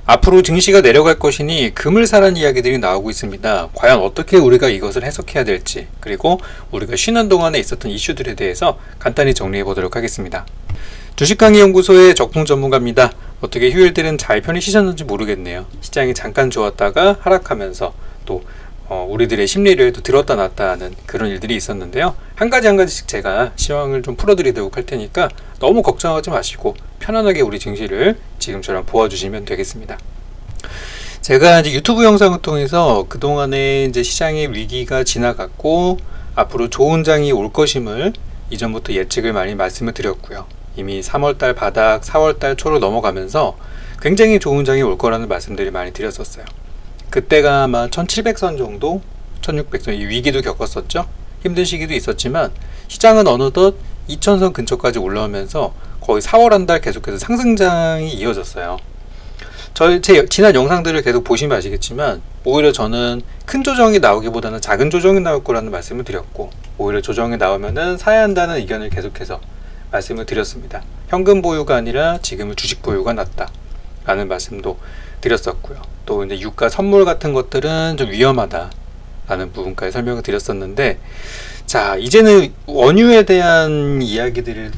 앞으로 증시가 내려갈 것이니 금을 사라는 이야기들이 나오고 있습니다. 과연 어떻게 우리가 이것을 해석해야 될지, 그리고 우리가 쉬는 동안에 있었던 이슈들에 대해서 간단히 정리해 보도록 하겠습니다. 주식강의연구소의 적풍 전문가입니다. 어떻게 휴일들은 잘 편히 쉬셨는지 모르겠네요. 시장이 잠깐 좋았다가 하락하면서 또 우리들의 심리를 또 들었다 놨다 하는 그런 일들이 있었는데요. 한 가지씩 제가 시황을 좀 풀어드리도록 할 테니까 너무 걱정하지 마시고 편안하게 우리 증시를 지금처럼 보아주시면 되겠습니다. 제가 이제 유튜브 영상을 통해서 그동안에 이제 시장의 위기가 지나갔고 앞으로 좋은 장이 올 것임을 이전부터 예측을 많이 말씀을 드렸고요. 이미 3월달 바닥, 4월달 초로 넘어가면서 굉장히 좋은 장이 올 거라는 말씀들을 많이 드렸었어요. 그때가 아마 1700선 정도, 1600선 이 위기도 겪었었죠. 힘든 시기도 있었지만 시장은 어느덧 2000선 근처까지 올라오면서 거의 4월 한 달 계속해서 상승장이 이어졌어요. 제 지난 영상들을 계속 보시면 아시겠지만 오히려 저는 큰 조정이 나오기보다는 작은 조정이 나올 거라는 말씀을 드렸고, 오히려 조정이 나오면은 사야 한다는 의견을 계속해서 말씀을 드렸습니다. 현금 보유가 아니라 지금은 주식 보유가 낫다 라는 말씀도 드렸었고요. 또 이제 유가 선물 같은 것들은 좀 위험하다 라는 부분까지 설명을 드렸었는데, 자, 이제는 원유에 대한 이야기들을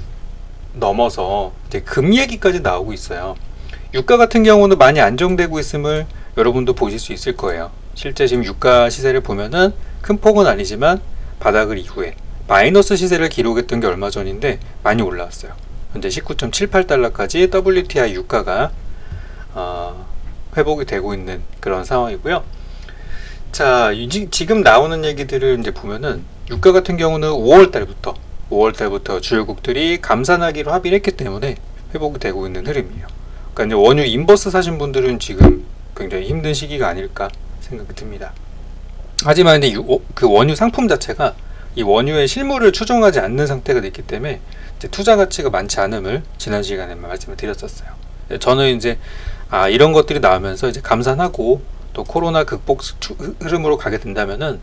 넘어서 이제 금 얘기까지 나오고 있어요. 유가 같은 경우는 많이 안정되고 있음을 여러분도 보실 수 있을 거예요. 실제 지금 유가 시세를 보면은 큰 폭은 아니지만 바닥을 이후에 마이너스 시세를 기록했던 게 얼마 전인데 많이 올라왔어요. 현재 19.78달러까지 WTI 유가가 회복이 되고 있는 그런 상황이고요. 자, 지금 나오는 얘기들을 이제 보면은 유가 같은 경우는 5월달부터 주요국들이 감산하기로 합의를 했기 때문에 회복이 되고 있는 흐름이에요. 그러니까 이제 원유 인버스 사신 분들은 지금 굉장히 힘든 시기가 아닐까 생각이 듭니다. 하지만 이제 그 원유 상품 자체가 이 원유의 실물을 추정하지 않는 상태가 됐기 때문에 이제 투자 가치가 많지 않음을 지난 시간에 말씀을 드렸었어요. 저는 이제 이런 것들이 나오면서 이제 감산하고 또 코로나 극복 흐름으로 가게 된다면은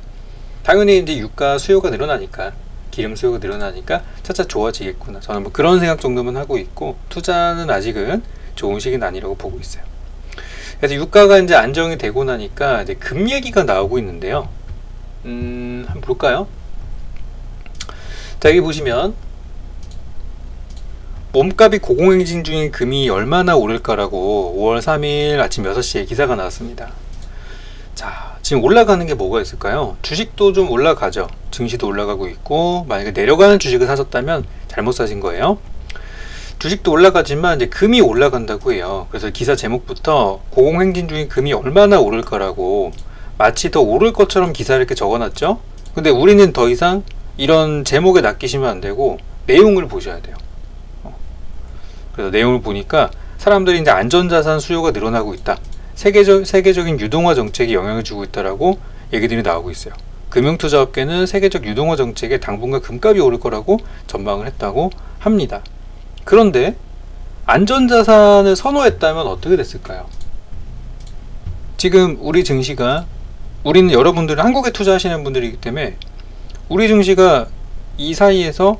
당연히 이제 유가 수요가 늘어나니까, 기름 수요가 늘어나니까 차차 좋아지겠구나. 저는 뭐 그런 생각 정도만 하고 있고, 투자는 아직은 좋은 시기는 아니라고 보고 있어요. 그래서 유가가 이제 안정이 되고 나니까 이제 금 얘기가 나오고 있는데요. 한번 볼까요? 자, 여기 보시면 몸값이 고공행진 중인 금이 얼마나 오를까라고 5월 3일 아침 6시에 기사가 나왔습니다. 자, 지금 올라가는 게 뭐가 있을까요? 주식도 좀 올라가죠. 증시도 올라가고 있고, 만약에 내려가는 주식을 사셨다면 잘못 사신 거예요. 주식도 올라가지만 이제 금이 올라간다고 해요. 그래서 기사 제목부터 고공행진 중인 금이 얼마나 오를까라고 마치 더 오를 것처럼 기사를 이렇게 적어놨죠. 근데 우리는 더 이상 이런 제목에 낚이시면 안 되고 내용을 보셔야 돼요. 그래서 내용을 보니까 사람들이 이제 안전자산 수요가 늘어나고 있다, 세계적인 유동화 정책이 영향을 주고 있다라고 얘기들이 나오고 있어요. 금융투자업계는 세계적 유동화 정책에 당분간 금값이 오를 거라고 전망을 했다고 합니다. 그런데 안전자산을 선호했다면 어떻게 됐을까요? 지금 우리 증시가, 우리는 여러분들은 한국에 투자하시는 분들이기 때문에 우리 증시가 이 사이에서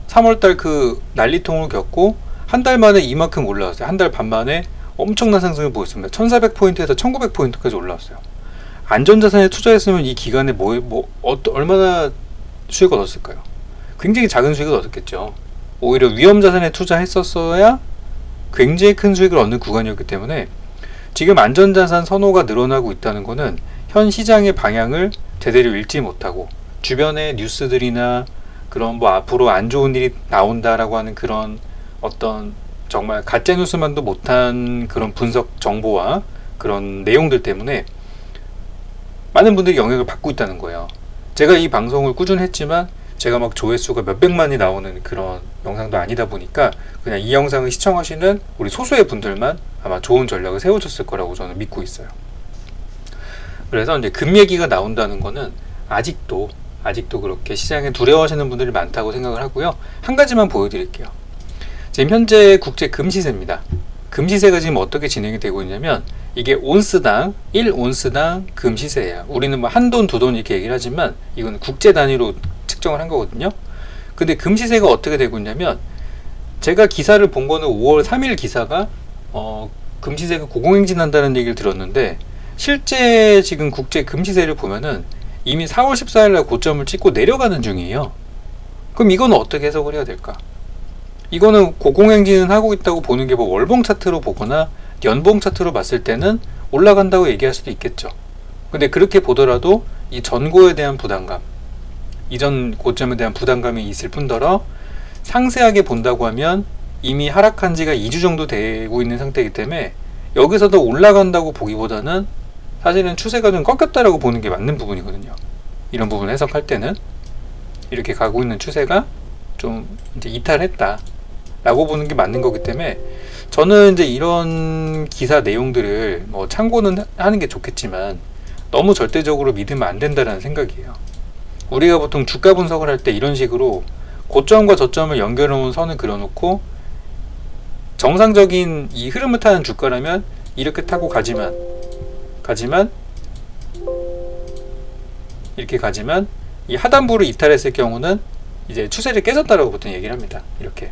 3월달 그 난리통을 겪고 한 달 만에 이만큼 올라왔어요. 한 달 반 만에 엄청난 상승을 보였습니다. 1400포인트에서 1900포인트까지 올라왔어요. 안전자산에 투자했으면 이 기간에 얼마나 수익을 얻었을까요? 굉장히 작은 수익을 얻었겠죠. 오히려 위험자산에 투자했었어야 굉장히 큰 수익을 얻는 구간이었기 때문에 지금 안전자산 선호가 늘어나고 있다는 것은 현 시장의 방향을 제대로 읽지 못하고 주변의 뉴스들이나 그런 뭐 앞으로 안 좋은 일이 나온다라고 하는 그런 어떤 정말 가짜뉴스만도 못한 그런 분석 정보와 그런 내용들 때문에 많은 분들이 영향을 받고 있다는 거예요. 제가 이 방송을 꾸준히 했지만 제가 막 조회수가 몇백만이 나오는 그런 영상도 아니다 보니까 그냥 이 영상을 시청하시는 우리 소수의 분들만 아마 좋은 전략을 세워줬을 거라고 저는 믿고 있어요. 그래서 이제 금 얘기가 나온다는 거는 아직도 그렇게 시장에 두려워하시는 분들이 많다고 생각을 하고요. 한 가지만 보여드릴게요. 지금 현재 국제 금 시세입니다. 금 시세가 지금 어떻게 진행이 되고 있냐면 이게 온스당 1온스당 금 시세예요. 우리는 뭐 한 돈, 두 돈 이렇게 얘기를 하지만 이건 국제 단위로 측정을 한 거거든요. 근데 금 시세가 어떻게 되고 있냐면 제가 기사를 본 거는 5월 3일 기사가 금시세가 고공행진한다는 얘기를 들었는데 실제 지금 국제 금시세를 보면은 이미 4월 14일날 고점을 찍고 내려가는 중이에요. 그럼 이거는 어떻게 해석을 해야 될까? 이거는 고공행진은 하고 있다고 보는 게 뭐 월봉 차트로 보거나 연봉 차트로 봤을 때는 올라간다고 얘기할 수도 있겠죠. 근데 그렇게 보더라도 이 전고에 대한 부담감, 이전 고점에 대한 부담감이 있을 뿐더러 상세하게 본다고 하면 이미 하락한 지가 2주 정도 되고 있는 상태이기 때문에 여기서도 올라간다고 보기보다는 사실은 추세가 좀 꺾였다라고 보는 게 맞는 부분이거든요. 이런 부분 해석할 때는 이렇게 가고 있는 추세가 좀 이제 이탈했다 라고 보는 게 맞는 거기 때문에 저는 이제 이런 기사 내용들을 뭐 참고는 하는 게 좋겠지만 너무 절대적으로 믿으면 안 된다는 생각이에요. 우리가 보통 주가 분석을 할 때 이런 식으로 고점과 저점을 연결해 놓은 선을 그려놓고 정상적인 이 흐름을 타는 주가라면 이렇게 타고 가지만 이 하단부를 이탈했을 경우는 이제 추세를 깨졌다라고 보통 얘기를 합니다. 이렇게.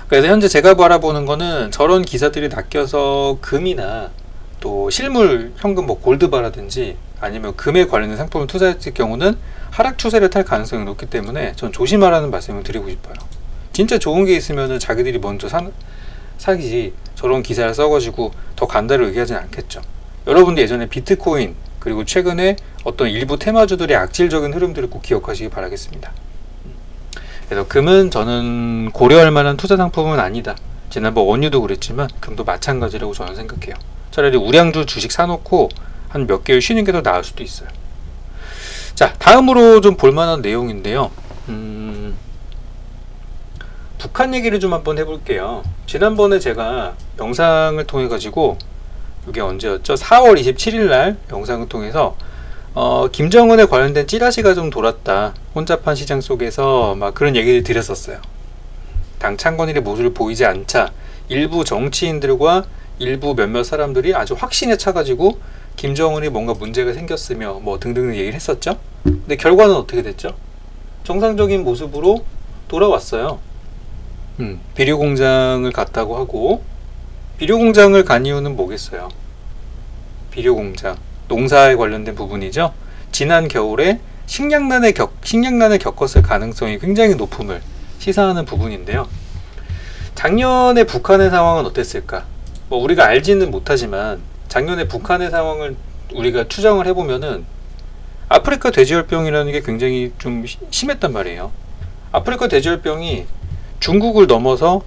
그래서 현재 제가 바라보는 거는 저런 기사들이 낚여서 금이나 또 실물 현금 뭐 골드바라든지 아니면 금에 관련된 상품을 투자했을 경우는 하락 추세를 탈 가능성이 높기 때문에 전 조심하라는 말씀을 드리고 싶어요. 진짜 좋은 게 있으면은 자기들이 먼저 사기지 저런 기사를 써가지고 더 간다를 얘기하진 않겠죠. 여러분들 예전에 비트코인 그리고 최근에 어떤 일부 테마주들의 악질적인 흐름들을 꼭 기억하시기 바라겠습니다. 그래서 금은 저는 고려할 만한 투자 상품은 아니다. 지난번 원유도 그랬지만 금도 마찬가지라고 저는 생각해요. 차라리 우량주 주식 사놓고 한 몇 개월 쉬는 게 더 나을 수도 있어요. 자, 다음으로 좀 볼만한 내용인데요. 북한 얘기를 좀 한번 해볼게요. 지난번에 제가 영상을 통해 가지고 이게 언제였죠? 4월 27일 날 영상을 통해서 김정은에 관련된 찌라시가 좀 돌았다. 혼잡한 시장 속에서 막 그런 얘기를 드렸었어요. 당 창건일의 모습을 보이지 않자 일부 정치인들과 일부 몇몇 사람들이 아주 확신에 차가지고 김정은이 뭔가 문제가 생겼으며 뭐 등등 얘기를 했었죠. 근데 결과는 어떻게 됐죠? 정상적인 모습으로 돌아왔어요. 비료공장을 갔다고 하고, 비료공장을 간 이유는 뭐겠어요? 비료공장, 농사에 관련된 부분이죠. 지난 겨울에 식량난을 겪었을 가능성이 굉장히 높음을 시사하는 부분인데요. 작년에 북한의 상황은 어땠을까? 뭐 우리가 알지는 못하지만 작년에 북한의 상황을 우리가 추정을 해보면은 아프리카 돼지열병이라는 게 굉장히 좀 심했단 말이에요. 아프리카 돼지열병이 중국을 넘어서,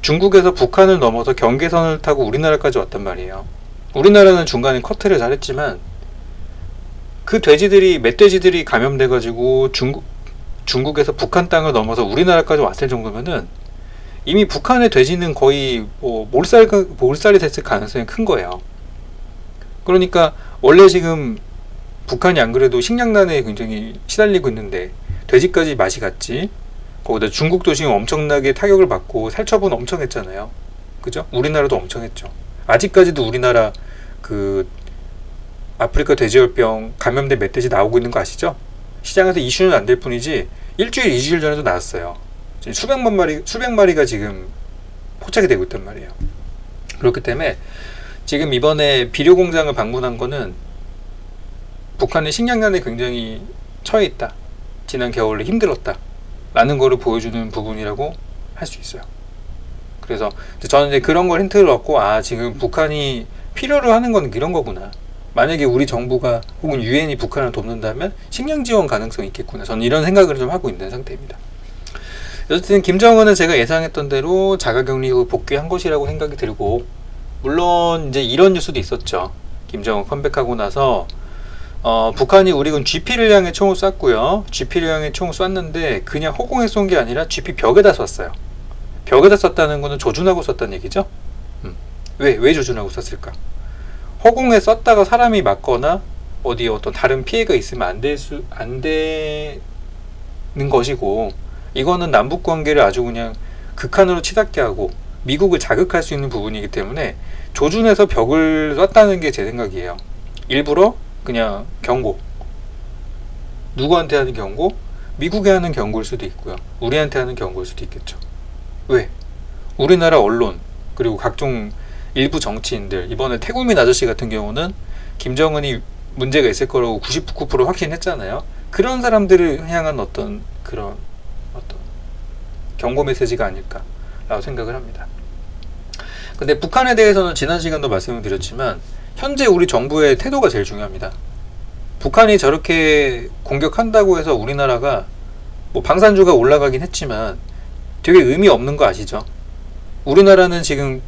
중국에서 북한을 넘어서 경계선을 타고 우리나라까지 왔단 말이에요. 우리나라는 중간에 커트를 잘했지만 그 돼지들이, 멧돼지들이 감염돼 가지고 중국에서 북한 땅을 넘어서 우리나라까지 왔을 정도면은 이미 북한의 돼지는 거의 뭐 몰살이 됐을 가능성이 큰 거예요. 그러니까 원래 지금 북한이 안 그래도 식량난에 굉장히 시달리고 있는데 돼지까지 맛이 갔지. 거기다 중국도 지금 엄청나게 타격을 받고 살처분 엄청 했잖아요. 그죠? 우리나라도 엄청 했죠. 아직까지도 우리나라 그 아프리카 돼지열병 감염된 멧돼지 나오고 있는 거 아시죠? 시장에서 이슈는 안 될 뿐이지 일주일, 2주일 전에도 나왔어요. 수백 마리가 지금 포착이 되고 있단 말이에요. 그렇기 때문에 지금 이번에 비료공장을 방문한 거는 북한의 식량난에 굉장히 처해 있다. 지난 겨울에 힘들었다. 라는 거를 보여주는 부분이라고 할 수 있어요. 그래서 저는 이제 그런 걸 힌트를 얻고, 아, 지금 북한이 필요로 하는 건 이런 거구나. 만약에 우리 정부가 혹은 유엔이 북한을 돕는다면 식량 지원 가능성이 있겠구나. 저는 이런 생각을 좀 하고 있는 상태입니다. 어쨌든 김정은은 제가 예상했던 대로 자가격리 후 복귀한 것이라고 생각이 들고, 물론 이제 이런 뉴스도 있었죠. 김정은 컴백하고 나서 북한이 우리군 GP를 향해 총을 쐈고요. GP를 향해 총을 쐈는데 그냥 허공에 쏜 게 아니라 GP 벽에다 쐈어요. 벽에다 쐈다는 거는 조준하고 쐈다는 얘기죠. 왜 조준하고 쐈을까? 허공에 쐈다가 사람이 맞거나 어디 어떤 다른 피해가 있으면 안 되는 것이고, 이거는 남북 관계를 아주 그냥 극한으로 치닫게 하고 미국을 자극할 수 있는 부분이기 때문에 조준해서 벽을 쐈다는 게 제 생각이에요. 일부러 그냥 경고, 누구한테 하는 경고? 미국에 하는 경고일 수도 있고요, 우리한테 하는 경고일 수도 있겠죠. 왜? 우리나라 언론 그리고 각종 일부 정치인들, 이번에 태국민 아저씨 같은 경우는 김정은이 문제가 있을 거라고 99% 확신했잖아요. 그런 사람들을 향한 어떤 그런 어떤 경고 메시지가 아닐까라고 생각을 합니다. 근데 북한에 대해서는 지난 시간도 말씀을 드렸지만 현재 우리 정부의 태도가 제일 중요합니다. 북한이 저렇게 공격한다고 해서 우리나라가 뭐 방산주가 올라가긴 했지만 되게 의미 없는 거 아시죠? 우리나라는 지금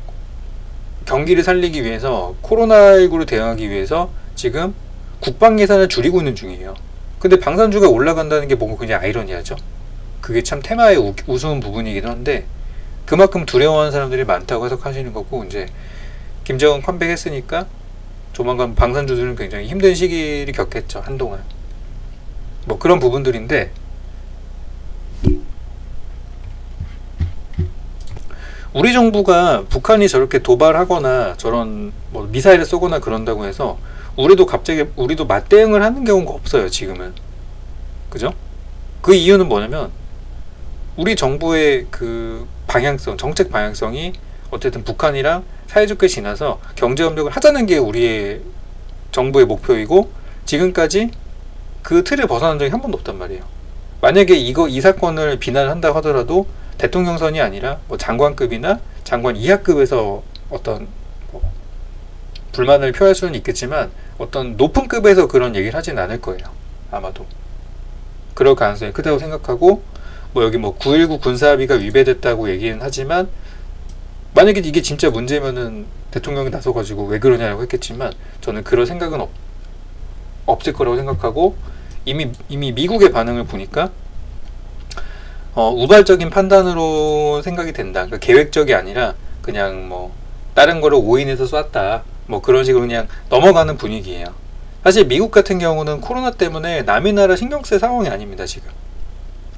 경기를 살리기 위해서 코로나19로 대응하기 위해서 지금 국방 예산을 줄이고 있는 중이에요. 근데 방산주가 올라간다는 게 뭔가 그냥 아이러니하죠. 그게 참 테마의 우스운 부분이긴 한데 그만큼 두려워하는 사람들이 많다고 해석하시는 거고, 이제 김정은 컴백했으니까 조만간 방산주들은 굉장히 힘든 시기를 겪겠죠. 한동안 뭐 그런 부분들인데, 우리 정부가 북한이 저렇게 도발하거나 저런 뭐 미사일을 쏘거나 그런다고 해서 우리도 맞대응을 하는 경우가 없어요. 지금은. 그죠? 그 이유는 뭐냐면 우리 정부의 그 방향성, 정책 방향성이 어쨌든 북한이랑 사이좋게 지나서 경제협력을 하자는 게 우리의 정부의 목표이고, 지금까지 그 틀을 벗어난 적이 한 번도 없단 말이에요. 만약에 이 사건을 비난을 한다고 하더라도 대통령 선이 아니라 뭐 장관급이나 장관 이하급에서 어떤 뭐 불만을 표할 수는 있겠지만 어떤 높은 급에서 그런 얘기를 하진 않을 거예요. 아마도 그럴 가능성이 크다고 생각하고, 뭐 여기 뭐 9.19 군사합의가 위배됐다고 얘기는 하지만 만약에 이게 진짜 문제면은 대통령이 나서가지고 왜 그러냐고 했겠지만 저는 그럴 생각은 없을 거라고 생각하고, 이미 미국의 반응을 보니까 우발적인 판단으로 생각이 된다. 그러니까 계획적이 아니라 그냥 뭐 다른 거를 오인해서 쐈다, 뭐 그런 식으로 그냥 넘어가는 분위기예요. 사실 미국 같은 경우는 코로나 때문에 남의 나라 신경 쓸 상황이 아닙니다 지금.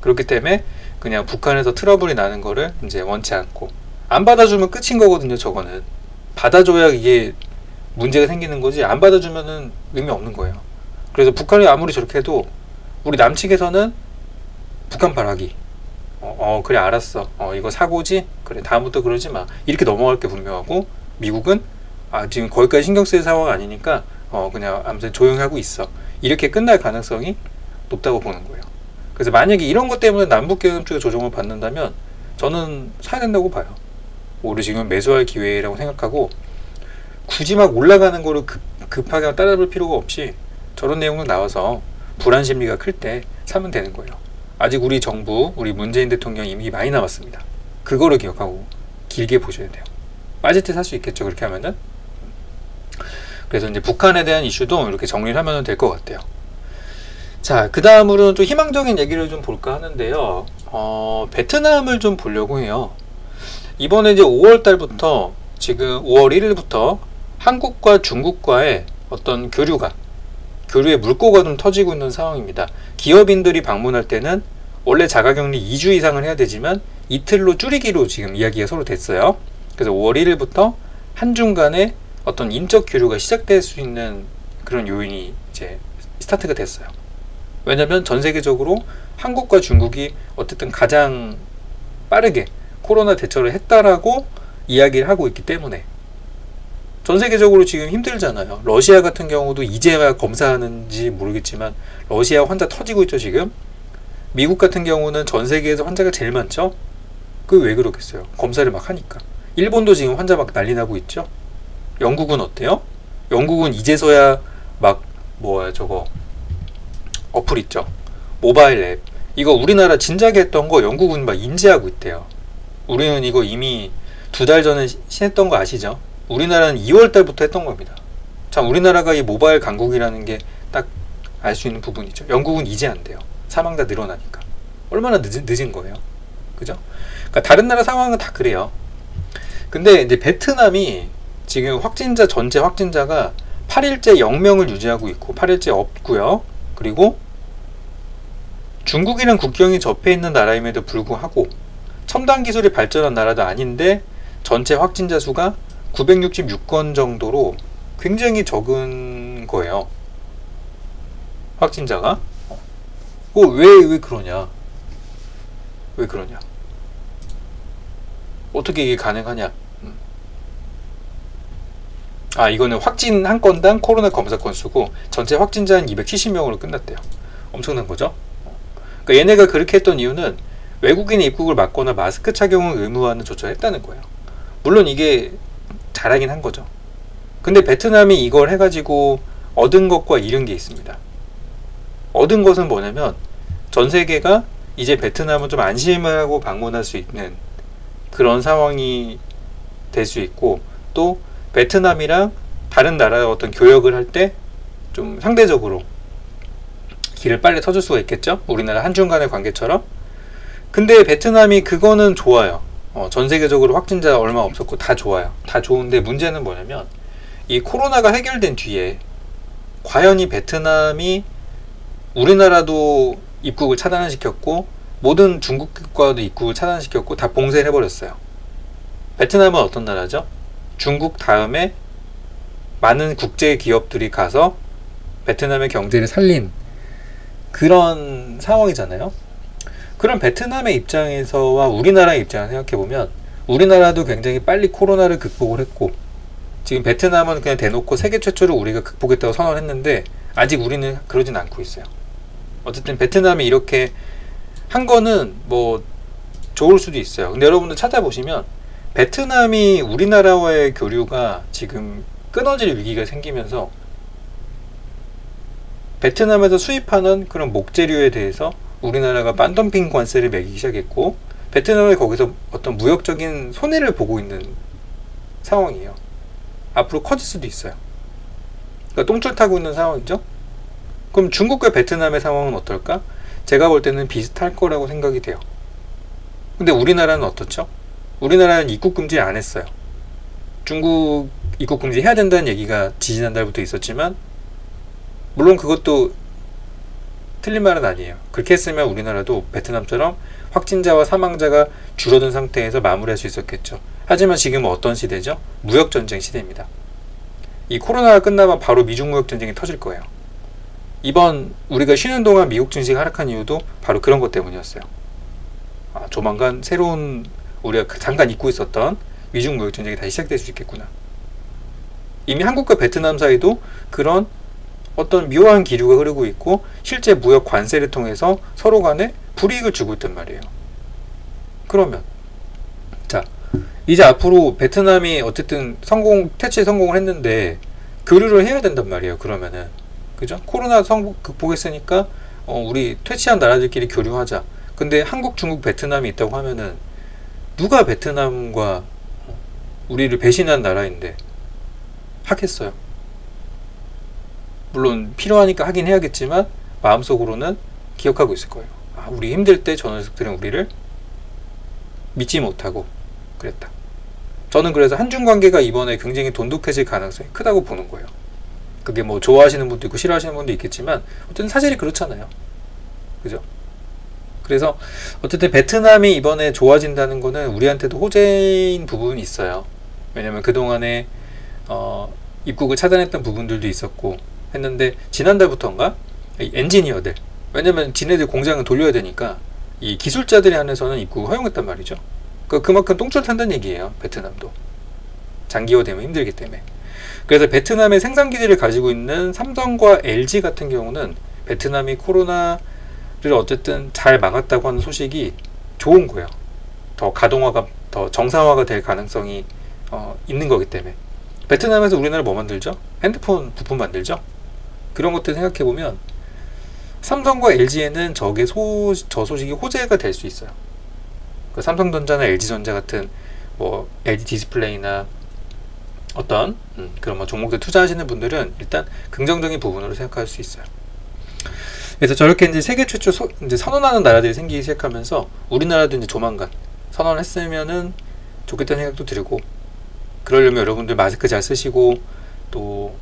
그렇기 때문에 그냥 북한에서 트러블이 나는 거를 이제 원치 않고, 안 받아주면 끝인 거거든요. 저거는 받아줘야 이게 문제가 생기는 거지, 안 받아주면은 의미 없는 거예요. 그래서 북한이 아무리 저렇게 해도 우리 남측에서는 북한 바라기, 그래 알았어, 이거 사고지, 그래 다음부터 그러지 마, 이렇게 넘어갈 게 분명하고, 미국은 지금 거기까지 신경 쓸 상황 아니니까 그냥 아무튼 조용히 하고 있어, 이렇게 끝날 가능성이 높다고 보는 거예요. 그래서 만약에 이런 것 때문에 남북계엄 쪽에 조정을 받는다면 저는 사야 된다고 봐요. 우리 지금 매수할 기회라고 생각하고, 굳이 막 올라가는 거를 급하게 따라볼 필요가 없이 저런 내용으로 나와서 불안 심리가 클 때 사면 되는 거예요. 아직 우리 정부, 우리 문재인 대통령 임기 많이 남았습니다. 그거를 기억하고 길게 보셔야 돼요. 빠질 때 살 수 있겠죠, 그렇게 하면은. 그래서 이제 북한에 대한 이슈도 이렇게 정리를 하면 될 것 같아요. 자, 그 다음으로는 좀 희망적인 얘기를 좀 볼까 하는데요. 베트남을 좀 보려고 해요. 이번에 이제 5월 달부터, 지금 5월 1일부터 한국과 중국과의 어떤 교류의 물꼬가 좀 터지고 있는 상황입니다. 기업인들이 방문할 때는 원래 자가격리 2주 이상을 해야 되지만 이틀로 줄이기로 지금 이야기가 서로 됐어요. 그래서 5월 1일부터 한중 간의 어떤 인적 교류가 시작될 수 있는 그런 요인이 이제 스타트가 됐어요. 왜냐면 전 세계적으로 한국과 중국이 어쨌든 가장 빠르게 코로나 대처를 했다라고 이야기를 하고 있기 때문에 전 세계적으로 지금 힘들잖아요. 러시아 같은 경우도 이제야 검사하는지 모르겠지만 러시아 환자 터지고 있죠 지금. 미국 같은 경우는 전 세계에서 환자가 제일 많죠. 그게 왜 그렇겠어요? 검사를 막 하니까. 일본도 지금 환자 막 난리 나고 있죠. 영국은 어때요? 영국은 이제서야 막 저거 어플 있죠, 모바일 앱. 이거 우리나라 진작에 했던 거 영국은 막 인지하고 있대요. 우리는 이거 이미 2달 전에 했던 거 아시죠? 우리나라는 2월 달부터 했던 겁니다. 참, 우리나라가 이 모바일 강국이라는 게 딱 알 수 있는 부분이죠. 영국은 이제 안 돼요. 사망자 늘어나니까. 얼마나 늦은 거예요. 그죠? 그러니까 다른 나라 상황은 다 그래요. 근데 이제 베트남이 지금 전체 확진자가 8일째 0명을 유지하고 있고 8일째 없고요. 그리고 중국이랑 국경이 접해 있는 나라임에도 불구하고 첨단 기술이 발전한 나라도 아닌데 전체 확진자 수가 966건 정도로 굉장히 적은 거예요. 확진자가. 왜 그러냐? 왜 그러냐? 어떻게 이게 가능하냐? 이거는 확진 한 건당 코로나 검사 건수고 전체 확진자는 270명으로 끝났대요. 엄청난 거죠. 그러니까 얘네가 그렇게 했던 이유는 외국인의 입국을 막거나 마스크 착용을 의무화하는 조처를 했다는 거예요. 물론 이게 잘하긴 한 거죠. 근데 베트남이 이걸 해가지고 얻은 것과 잃은 게 있습니다. 얻은 것은 뭐냐면 전 세계가 이제 베트남은 좀 안심을 하고 방문할 수 있는 그런 상황이 될 수 있고, 또 베트남이랑 다른 나라의 어떤 교역을 할 때 좀 상대적으로 길을 빨리 터줄 수가 있겠죠. 우리나라 한중 간의 관계처럼. 근데 베트남이 그거는 좋아요. 전 세계적으로 확진자 얼마 없었고 다 좋아요. 다 좋은데 문제는 뭐냐면 이 코로나가 해결된 뒤에 과연 이 베트남이 우리나라도 입국을 차단시켰고 모든 중국과도 입국을 차단시켰고 다 봉쇄를 해버렸어요. 베트남은 어떤 나라죠? 중국 다음에 많은 국제 기업들이 가서 베트남의 경제를 살린 그런 상황이잖아요. 그럼 베트남의 입장에서와 우리나라의 입장을 생각해보면 우리나라도 굉장히 빨리 코로나를 극복을 했고, 지금 베트남은 그냥 대놓고 세계 최초로 우리가 극복했다고 선언했는데 아직 우리는 그러진 않고 있어요. 어쨌든 베트남이 이렇게 한 거는 뭐 좋을 수도 있어요. 근데 여러분들 찾아보시면 베트남이 우리나라와의 교류가 지금 끊어질 위기가 생기면서 베트남에서 수입하는 그런 목재류에 대해서 우리나라가 반덤핑 관세를 매기기 시작했고, 베트남이 거기서 어떤 무역적인 손해를 보고 있는 상황이에요. 앞으로 커질 수도 있어요. 그러니까 똥줄 타고 있는 상황이죠. 그럼 중국과 베트남의 상황은 어떨까? 제가 볼 때는 비슷할 거라고 생각이 돼요. 근데 우리나라는 어떻죠? 우리나라는 입국 금지 안 했어요. 중국 입국 금지 해야 된다는 얘기가 지지난달부터 있었지만 물론 그것도 틀린 말은 아니에요. 그렇게 했으면 우리나라도 베트남처럼 확진자와 사망자가 줄어든 상태에서 마무리할 수 있었겠죠. 하지만 지금은 어떤 시대죠? 무역전쟁 시대입니다. 이 코로나가 끝나면 바로 미중 무역전쟁이 터질 거예요. 이번 우리가 쉬는 동안 미국 증시가 하락한 이유도 바로 그런 것 때문이었어요. 조만간 새로운 우리가 잠깐 잊고 있었던 미중 무역전쟁이 다시 시작될 수 있겠구나. 이미 한국과 베트남 사이도 그런 어떤 묘한 기류가 흐르고 있고 실제 무역 관세를 통해서 서로 간에 불이익을 주고 있단 말이에요. 그러면 자, 이제 앞으로 베트남이 어쨌든 퇴치에 성공을 했는데 교류를 해야 된단 말이에요. 그러면은 그죠? 코로나 극복했으니까 우리 퇴치한 나라들끼리 교류하자. 근데 한국, 중국, 베트남이 있다고 하면은 누가 베트남과 우리를 배신한 나라인데 하겠어요? 물론 필요하니까 하긴 해야겠지만 마음속으로는 기억하고 있을 거예요. 우리 힘들 때 저 녀석들은 우리를 믿지 못하고 그랬다. 저는 그래서 한중 관계가 이번에 굉장히 돈독해질 가능성이 크다고 보는 거예요. 그게 뭐 좋아하시는 분도 있고 싫어하시는 분도 있겠지만 어쨌든 사실이 그렇잖아요. 그죠? 그래서 어쨌든 베트남이 이번에 좋아진다는 거는 우리한테도 호재인 부분이 있어요. 왜냐면 그동안에 입국을 차단했던 부분들도 있었고 했는데 지난달부터인가 이 엔지니어들, 왜냐면 지네들 공장을 돌려야 되니까 이 기술자들에 한해서는 입국을 허용했단 말이죠. 그만큼 똥줄 탄다는 얘기예요. 베트남도 장기화되면 힘들기 때문에. 그래서 베트남의 생산 기지를 가지고 있는 삼성과 LG 같은 경우는 베트남이 코로나를 어쨌든 잘 막았다고 하는 소식이 좋은 거예요. 더 가동화가 더 정상화가 될 가능성이 있는 거기 때문에. 베트남에서 우리나라 뭐 만들죠? 핸드폰 부품 만들죠? 그런 것들 생각해보면 삼성과 LG에는 저 소식이 호재가 될 수 있어요. 삼성전자나 LG전자 같은 뭐 LG 디스플레이나 어떤 그런 뭐 종목들 투자하시는 분들은 일단 긍정적인 부분으로 생각할 수 있어요. 그래서 저렇게 이제 세계 최초 이제 선언하는 나라들이 생기기 시작하면서 우리나라도 이제 조만간 선언했으면은 좋겠다는 생각도 들고, 그러려면 여러분들 마스크 잘 쓰시고 또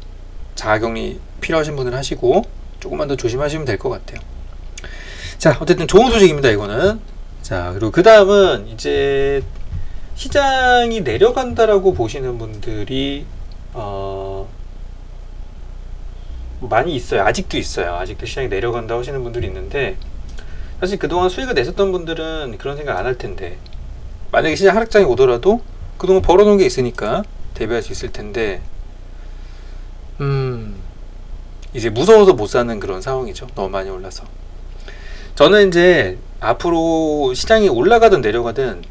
자가격리 필요하신 분들 하시고 조금만 더 조심하시면 될 것 같아요. 자, 어쨌든 좋은 소식입니다, 이거는. 자, 그리고 그 다음은 이제 시장이 내려간다라고 보시는 분들이 많이 있어요. 아직도 있어요. 아직도 시장이 내려간다 하시는 분들이 있는데, 사실 그동안 수익을 내셨던 분들은 그런 생각 안 할 텐데, 만약에 시장 하락장이 오더라도 그동안 벌어놓은 게 있으니까 대비할 수 있을 텐데, 이제 무서워서 못 사는 그런 상황이죠. 너무 많이 올라서. 저는 이제 앞으로 시장이 올라가든 내려가든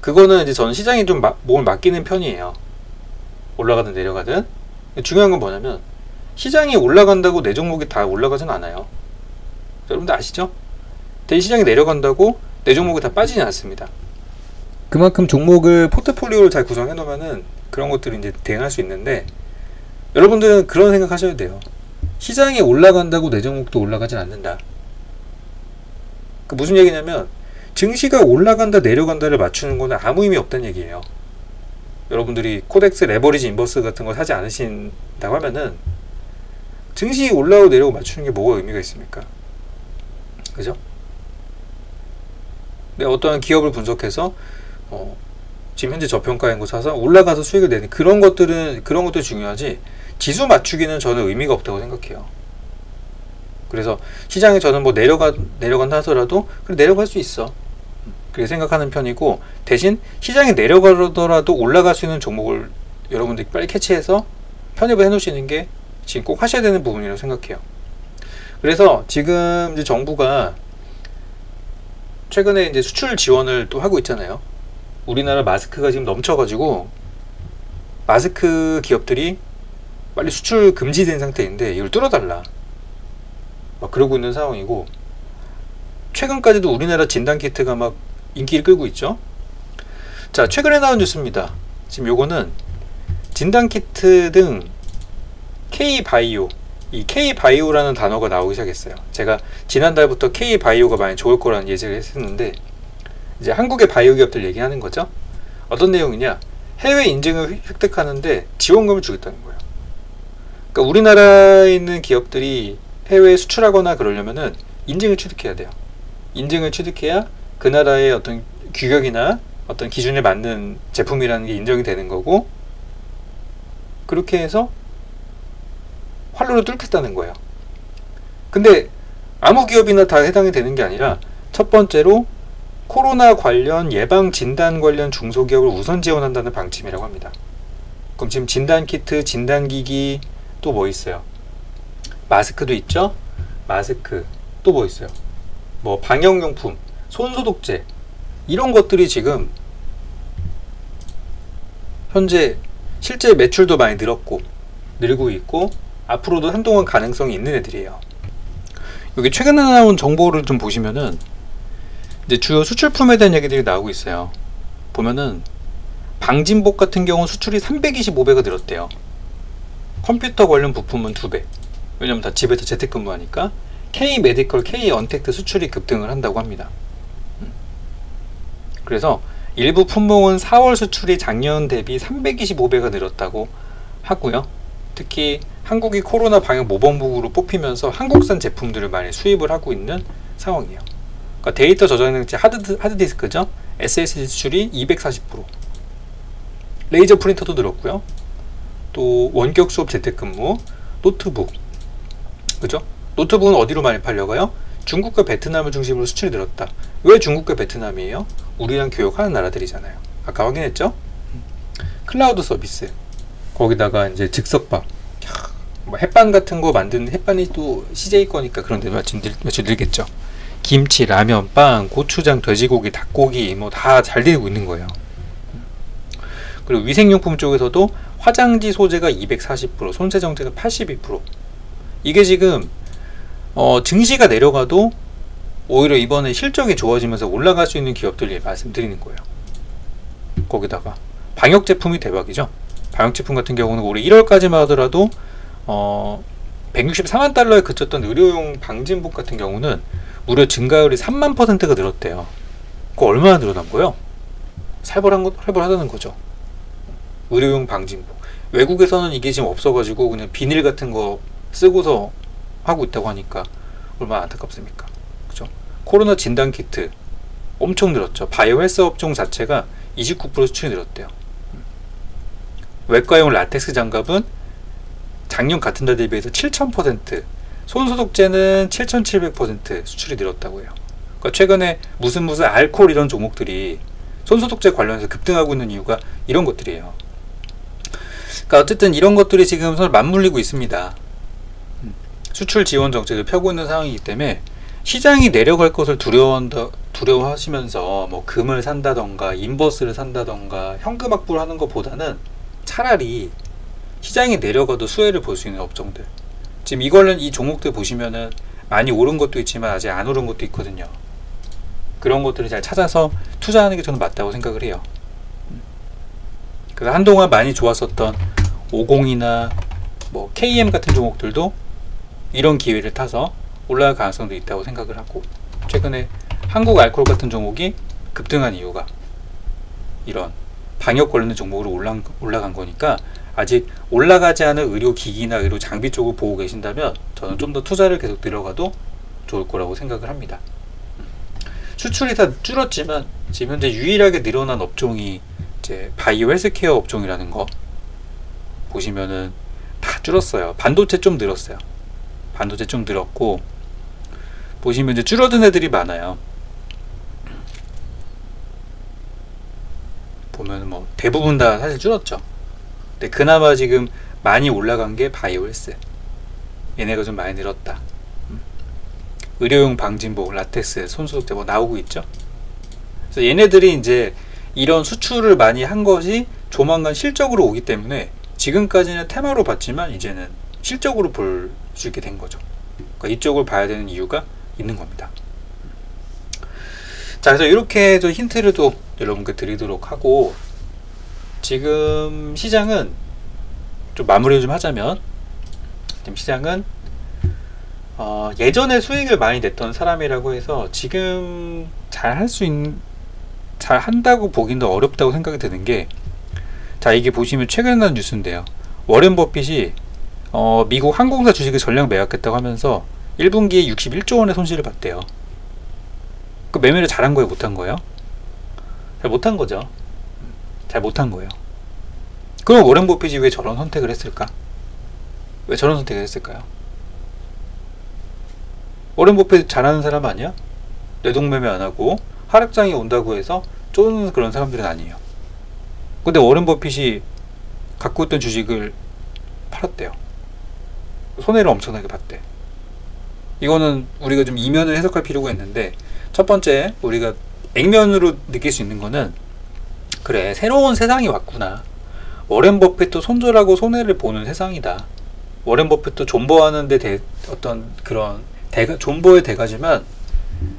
그거는 이제 저는 시장이 좀 몸을 맡기는 편이에요. 올라가든 내려가든. 중요한 건 뭐냐면 시장이 올라간다고 내 종목이 다 올라가진 않아요. 여러분들 아시죠? 대신 시장이 내려간다고 내 종목이 다 빠지진 않습니다. 그만큼 종목을 포트폴리오를 잘 구성해 놓으면은 그런 것들을 이제 대응할 수 있는데, 여러분들은 그런 생각 하셔야 돼요. 시장이 올라간다고 내 종목도 올라가진 않는다. 그 무슨 얘기냐면 증시가 올라간다 내려간다를 맞추는 거는 아무 의미 없다는 얘기예요. 여러분들이 코덱스 레버리지 인버스 같은 거 사지 않으신다고 하면은 증시 올라오고 내려오고 맞추는 게 뭐가 의미가 있습니까? 그죠? 내가 어떠한 기업을 분석해서 지금 현재 저평가인 거 사서 올라가서 수익을 내는 그런 것들이 중요하지, 지수 맞추기는 저는 의미가 없다고 생각해요. 그래서 시장에 저는 뭐 내려간다 하더라도 그래 내려갈 수 있어, 그렇게 생각하는 편이고, 대신 시장이 내려가더라도 올라갈 수 있는 종목을 여러분들이 빨리 캐치해서 편입을 해 놓으시는 게 지금 꼭 하셔야 되는 부분이라고 생각해요. 그래서 지금 이제 정부가 최근에 이제 수출 지원을 또 하고 있잖아요. 우리나라 마스크가 지금 넘쳐가지고 마스크 기업들이 빨리 수출 금지된 상태인데 이걸 뚫어달라 막 그러고 있는 상황이고, 최근까지도 우리나라 진단키트가 막 인기를 끌고 있죠. 자, 최근에 나온 뉴스입니다. 지금 요거는 진단키트 등 K바이오, 이 K바이오라는 단어가 나오기 시작했어요. 제가 지난달부터 K바이오가 많이 좋을 거라는 예측을 했었는데, 이제 한국의 바이오 기업들 얘기하는 거죠. 어떤 내용이냐, 해외 인증을 획득하는데 지원금을 주겠다는 거예요. 그러니까 우리나라에 있는 기업들이 해외에 수출하거나 그러려면은 인증을 취득해야 돼요. 인증을 취득해야 그 나라의 어떤 규격이나 어떤 기준에 맞는 제품이라는 게 인정이 되는 거고, 그렇게 해서 활로를 뚫겠다는 거예요. 근데 아무 기업이나 다 해당이 되는 게 아니라, 첫 번째로 코로나 관련 예방 진단 관련 중소기업을 우선 지원한다는 방침이라고 합니다. 그럼 지금 진단키트, 진단기기, 또 뭐 있어요? 마스크도 있죠? 마스크, 또 뭐 있어요? 뭐 방역용품, 손소독제, 이런 것들이 지금 현재 실제 매출도 많이 늘고 있고 앞으로도 한동안 가능성이 있는 애들이에요. 여기 최근에 나온 정보를 좀 보시면은 이제 주요 수출품에 대한 얘기들이 나오고 있어요. 보면은 방진복 같은 경우는 수출이 325배가 늘었대요. 컴퓨터 관련 부품은 2배. 왜냐면 다 집에서 재택근무하니까. K-메디컬, K-언택트 수출이 급등을 한다고 합니다. 그래서 일부 품목은 4월 수출이 작년 대비 325배가 늘었다고 하고요. 특히 한국이 코로나 방역 모범국으로 뽑히면서 한국산 제품들을 많이 수입을 하고 있는 상황이에요. 그러니까 데이터 저장장치 하드디스크죠. SSD 수출이 240%, 레이저 프린터도 늘었고요. 또 원격 수업 재택근무, 노트북, 그죠? 노트북은 어디로 많이 팔려가요? 중국과 베트남을 중심으로 수출이 늘었다. 왜 중국과 베트남이에요? 우리랑 교역하는 나라들이잖아요. 아까 확인했죠? 클라우드 서비스, 거기다가 이제 즉석밥, 뭐 햇반 같은 거 만드는, 햇반이 또 CJ 거니까 그런 데 며칠 늘겠죠. 김치, 라면, 빵, 고추장, 돼지고기, 닭고기 뭐 다 잘 되고 있는 거예요. 그리고 위생용품 쪽에서도 화장지 소재가 240%, 손세정제가 82%. 이게 지금 증시가 내려가도 오히려 이번에 실적이 좋아지면서 올라갈 수 있는 기업들이 말씀드리는 거예요. 거기다가 방역 제품이 대박이죠. 방역 제품 같은 경우는 올해 1월까지만 하더라도 164만 달러에 그쳤던 의료용 방진복 같은 경우는 무려 증가율이 3만%가 늘었대요. 그거 얼마나 늘어난 거예요? 살벌하다는 거죠. 의료용 방진복. 외국에서는 이게 지금 없어가지고 그냥 비닐 같은 거 쓰고서 하고 있다고 하니까 얼마나 안타깝습니까? 그죠? 코로나 진단키트 엄청 늘었죠. 바이오 헬스 업종 자체가 29% 수출이 늘었대요. 외과용 라텍스 장갑은 작년 같은 달 대비해서 7000%, 손소독제는 7700% 수출이 늘었다고 해요. 그러니까 최근에 무슨 알코올 이런 종목들이 손소독제 관련해서 급등하고 있는 이유가 이런 것들이에요. 그러니까 어쨌든 이런 것들이 지금 서로 맞물리고 있습니다. 수출 지원 정책을 펴고 있는 상황이기 때문에 시장이 내려갈 것을 두려워하시면서 뭐 금을 산다던가 인버스를 산다던가 현금 확보를 하는 것보다는 차라리 시장이 내려가도 수혜를 볼 수 있는 업종들, 지금 이 종목들 보시면은 많이 오른 것도 있지만 아직 안 오른 것도 있거든요. 그런 것들을 잘 찾아서 투자하는 게 저는 맞다고 생각을 해요. 그래서 한동안 많이 좋았었던 50이나 뭐 KM 같은 종목들도 이런 기회를 타서 올라갈 가능성도 있다고 생각을 하고, 최근에 한국 알코올 같은 종목이 급등한 이유가 이런 방역 관련된 종목으로 올라간 거니까, 아직 올라가지 않은 의료기기나 의료 장비 쪽을 보고 계신다면 저는 좀 더 투자를 계속 들어가도 좋을 거라고 생각을 합니다. 수출이 다 줄었지만 지금 현재 유일하게 늘어난 업종이 이제 바이오 헬스케어 업종이라는 거 보시면은 다 줄었어요. 반도체 좀 늘었어요. 반도체 좀 늘었고, 보시면 이제 줄어든 애들이 많아요. 보면 뭐 대부분 다 사실 줄었죠. 근데 그나마 지금 많이 올라간 게 바이오 헬스. 얘네가 좀 많이 늘었다. 의료용 방진복, 라텍스, 손소독제 뭐 나오고 있죠. 그래서 얘네들이 이제 이런 수출을 많이 한 것이 조만간 실적으로 오기 때문에 지금까지는 테마로 봤지만 이제는 실적으로 볼 수 있게 된 거죠. 그러니까 이쪽을 봐야 되는 이유가 있는 겁니다. 자, 그래서 이렇게 해서 힌트를 또 여러분께 드리도록 하고, 지금 시장은 좀 마무리를 좀 하자면, 지금 시장은 예전에 수익을 많이 냈던 사람이라고 해서 지금 잘 한다고 보기도 어렵다고 생각이 드는 게, 자, 이게 보시면 최근에 난 뉴스인데요. 워렌 버핏이 미국 항공사 주식을 전량 매각했다고 하면서 1분기에 61조 원의 손실을 봤대요. 그 매매를 잘한 거예요, 못한 거예요? 잘 못한 거죠. 잘 못한 거예요. 그럼 워렌 버핏이 왜 저런 선택을 했을까? 왜 저런 선택을 했을까요? 워렌 버핏 잘하는 사람 아니야? 뇌동매매 안 하고 하락장이 온다고 해서 쪼는 그런 사람들은 아니에요. 근데 워렌 버핏이 갖고 있던 주식을 팔았대요. 손해를 엄청나게 봤대. 이거는 우리가 좀 이면을 해석할 필요가 있는데, 첫 번째 우리가 액면으로 느낄 수 있는 거는, 그래, 새로운 세상이 왔구나. 워렌 버핏도 손절하고 손해를 보는 세상이다. 워렌 버핏도 존버하는데 어떤 그런 존버의 대가지만,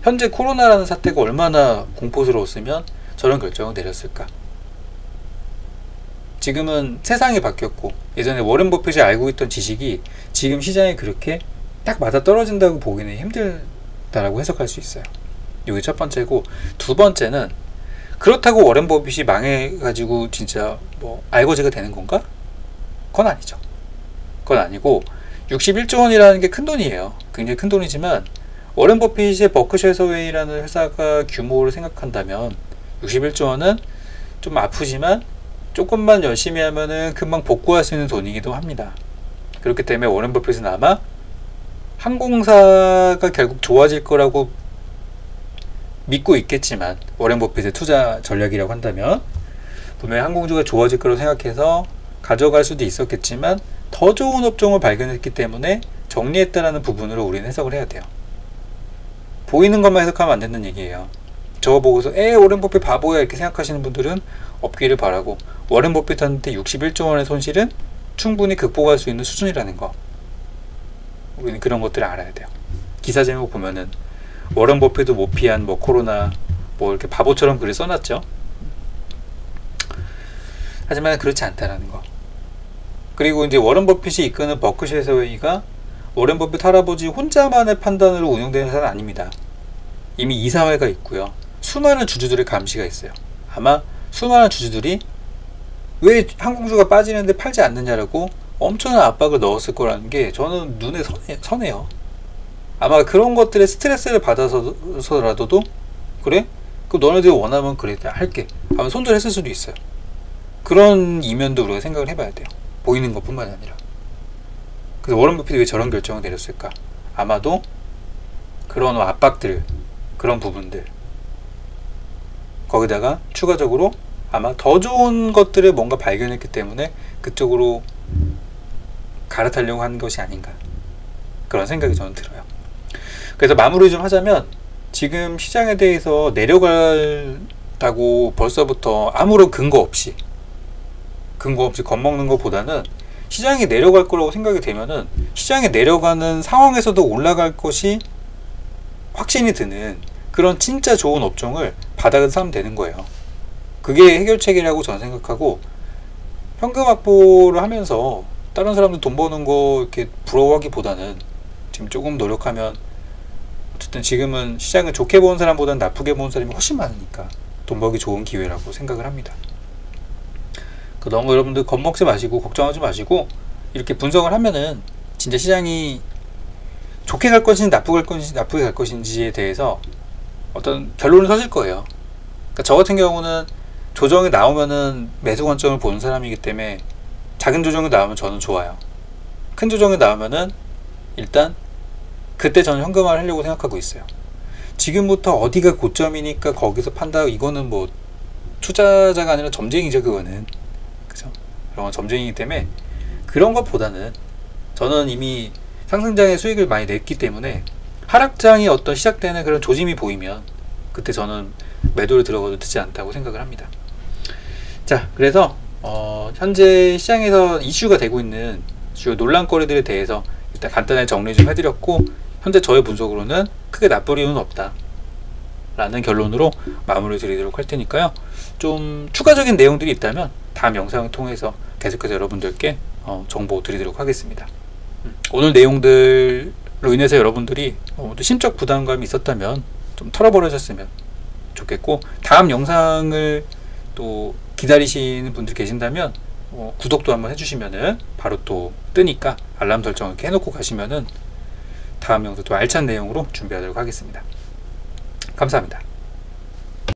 현재 코로나라는 사태가 얼마나 공포스러웠으면 저런 결정을 내렸을까. 지금은 세상이 바뀌었고, 예전에 워렌 버핏이 알고 있던 지식이 지금 시장에 그렇게 딱 맞아 떨어진다고 보기는 힘들다라고 해석할 수 있어요. 이게 첫 번째고, 두 번째는 그렇다고 워렌 버핏이 망해가지고 진짜 뭐 알거지가 되는 건가? 그건 아니죠. 그건 아니고, 61조 원이라는 게 큰 돈이에요. 굉장히 큰 돈이지만 워렌 버핏의 버크셔 해서웨이라는 회사가 규모를 생각한다면 61조 원은 좀 아프지만 조금만 열심히 하면은 금방 복구할 수 있는 돈이기도 합니다. 그렇기 때문에 워렌 버핏은 아마 항공사가 결국 좋아질 거라고 믿고 있겠지만, 워렌 버핏의 투자 전략이라고 한다면 분명히 항공주가 좋아질 거라고 생각해서 가져갈 수도 있었겠지만, 더 좋은 업종을 발견했기 때문에 정리했다라는 부분으로 우리는 해석을 해야 돼요. 보이는 것만 해석하면 안 된다는 얘기예요. 저거 보고서 워렌 버핏 바보야 이렇게 생각하시는 분들은 없기를 바라고, 워렌 버핏한테 61조 원의 손실은 충분히 극복할 수 있는 수준이라는 거, 우리는 그런 것들을 알아야 돼요. 기사 제목 보면은 워렌 버핏도 못 피한 뭐 코로나 뭐 이렇게 바보처럼 글을 써놨죠. 하지만 그렇지 않다라는 거. 그리고 이제 워렌 버핏이 이끄는 버크셔 해서웨이가 워렌 버핏 할아버지 혼자만의 판단으로 운영되는 회사는 아닙니다. 이미 이사회가 있고요. 수많은 주주들의 감시가 있어요. 아마 수많은 주주들이 왜 항공주가 빠지는데 팔지 않느냐라고 엄청난 압박을 넣었을 거라는 게 저는 눈에 선해요. 아마 그런 것들에 스트레스를 받아서라도 그래? 그럼 너네들이 원하면 그래 할게 하면 손절했을 수도 있어요. 그런 이면도 우리가 생각을 해봐야 돼요. 보이는 것뿐만 아니라. 그래서 워렌 버핏이 왜 저런 결정을 내렸을까? 아마도 그런 압박들, 그런 부분들, 거기다가 추가적으로 아마 더 좋은 것들을 뭔가 발견했기 때문에 그쪽으로 갈아타려고 하는 것이 아닌가, 그런 생각이 저는 들어요. 그래서 마무리 좀 하자면, 지금 시장에 대해서 내려간다고 벌써부터 아무런 근거 없이 겁먹는 것보다는, 시장이 내려갈 거라고 생각이 되면은 시장이 내려가는 상황에서도 올라갈 것이 확신이 드는 그런 진짜 좋은 업종을 바닥에서 사면 되는 거예요. 그게 해결책이라고 저는 생각하고, 현금 확보를 하면서 다른 사람들 돈 버는 거 이렇게 부러워하기보다는 지금 조금 노력하면, 어쨌든 지금은 시장을 좋게 보는 사람보다는 나쁘게 보는 사람이 훨씬 많으니까 돈 벌기 좋은 기회라고 생각을 합니다. 너무 여러분들 겁먹지 마시고 걱정하지 마시고, 이렇게 분석을 하면은 진짜 시장이 좋게 갈 것인지 나쁘게 갈 것인지에 대해서 어떤 결론을 서질 거예요. 그러니까 저 같은 경우는 조정이 나오면은 매수 관점을 보는 사람이기 때문에, 작은 조정이 나오면 저는 좋아요. 큰 조정이 나오면은 일단 그때 저는 현금화를 하려고 생각하고 있어요. 지금부터 어디가 고점이니까 거기서 판다, 이거는 뭐 투자자가 아니라 점쟁이죠. 그거는, 그죠? 그런 건 점쟁이기 때문에, 그런 것보다는 저는 이미 상승장의 수익을 많이 냈기 때문에, 하락장이 어떤 시작되는 그런 조짐이 보이면 그때 저는 매도를 들어가도 늦지 않다고 생각을 합니다. 자, 그래서 현재 시장에서 이슈가 되고 있는 주요 논란거리들에 대해서 일단 간단하게 정리 좀 해드렸고, 현재 저의 분석으로는 크게 나쁠 이유는 없다 라는 결론으로 마무리 드리도록 할 테니까요. 좀 추가적인 내용들이 있다면 다음 영상을 통해서 계속해서 여러분들께 정보 드리도록 하겠습니다. 오늘 내용들로 인해서 여러분들이 심적 부담감이 있었다면 좀 털어버려졌으면 좋겠고, 다음 영상을 또 기다리시는 분들 계신다면 구독도 한번 해주시면은 바로 또 뜨니까 알람 설정 이렇게 해놓고 가시면은 다음 영상 또 알찬 내용으로 준비하도록 하겠습니다. 감사합니다.